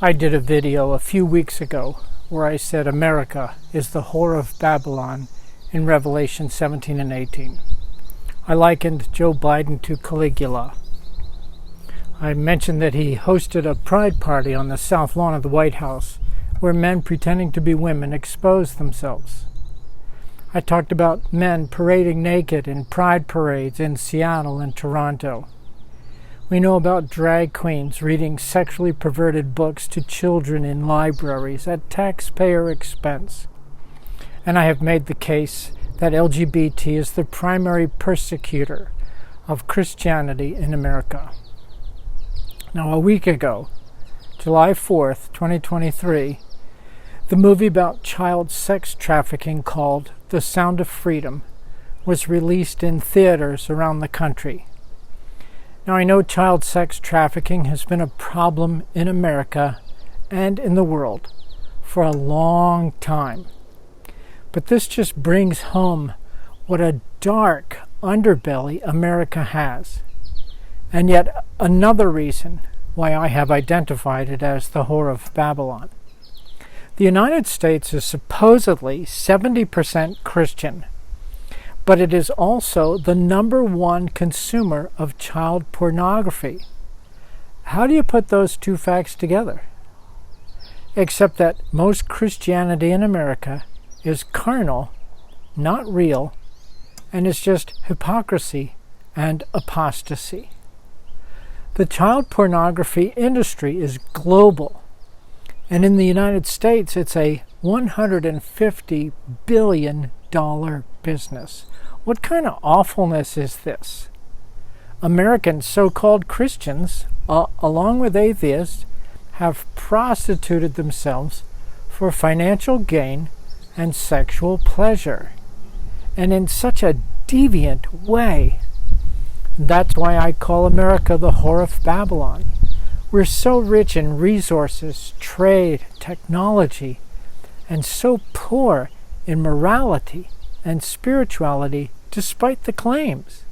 I did a video a few weeks ago where I said America is the whore of Babylon in Revelation 17 and 18. I likened Joe Biden to Caligula. I mentioned that he hosted a pride party on the south lawn of the White House where men pretending to be women exposed themselves. I talked about men parading naked in pride parades in Seattle and Toronto. We know about drag queens reading sexually perverted books to children in libraries at taxpayer expense. And I have made the case that LGBT is the primary persecutor of Christianity in America. Now, a week ago, July 4th, 2023, the movie about child sex trafficking called The Sound of Freedom was released in theaters around the country. Now, I know child sex trafficking has been a problem in America and in the world for a long time. But this just brings home what a dark underbelly America has. And yet another reason why I have identified it as the whore of Babylon. The United States is supposedly 70% Christian, but it is also the number one consumer of child pornography. How do you put those two facts together? Except that most Christianity in America is carnal, not real, and is just hypocrisy and apostasy. The child pornography industry is global, and in the United States it's a $150 billion business. What kind of awfulness is this? American so-called Christians, along with atheists, have prostituted themselves for financial gain and sexual pleasure, and in such a deviant way. That's why I call America the whore of Babylon. We're so rich in resources, trade, technology, and so poor in morality and spirituality despite the claims.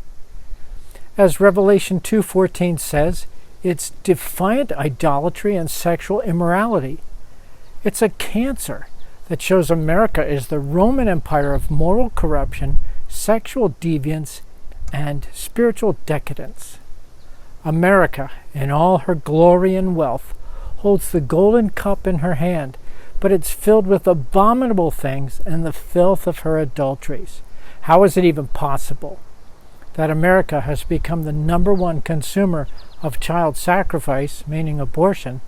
As Revelation 2:14 says, it's defiant idolatry and sexual immorality. It's a cancer that shows America is the Roman Empire of moral corruption, sexual deviance, and spiritual decadence. America, in all her glory and wealth, holds the golden cup in her hand, but it's filled with abominable things and the filth of her adulteries. How is it even possible that America has become the number one consumer of child sacrifice, meaning abortion,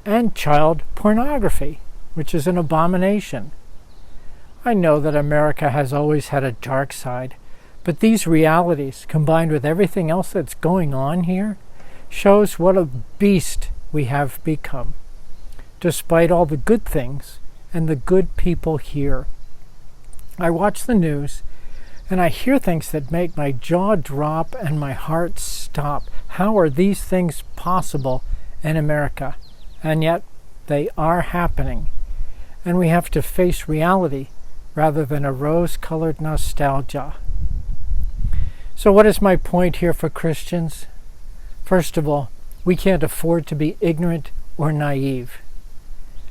and child pornography, which is an abomination? I know that America has always had a dark side, but these realities, combined with everything else that's going on here, shows what a beast we have become, despite all the good things and the good people here. I watch the news and I hear things that make my jaw drop and my heart stop. How are these things possible in America? And yet they are happening. And we have to face reality rather than a rose-colored nostalgia. So what is my point here for Christians? First of all, we can't afford to be ignorant or naive.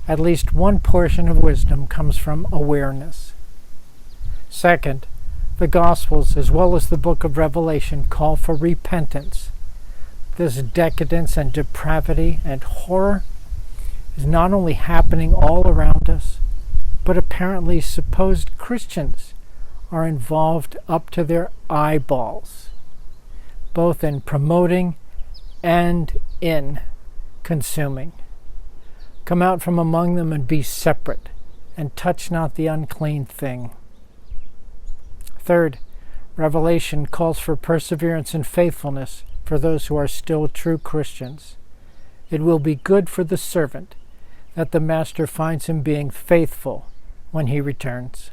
At least one portion of wisdom comes from awareness. Second, the Gospels, as well as the book of Revelation, call for repentance. This decadence and depravity and horror is not only happening all around us, but apparently supposed Christians are involved up to their eyeballs, both in promoting and in consuming. Come out from among them and be separate, and touch not the unclean thing. Third, Revelation calls for perseverance and faithfulness for those who are still true Christians. It will be good for the servant that the master finds him being faithful when he returns.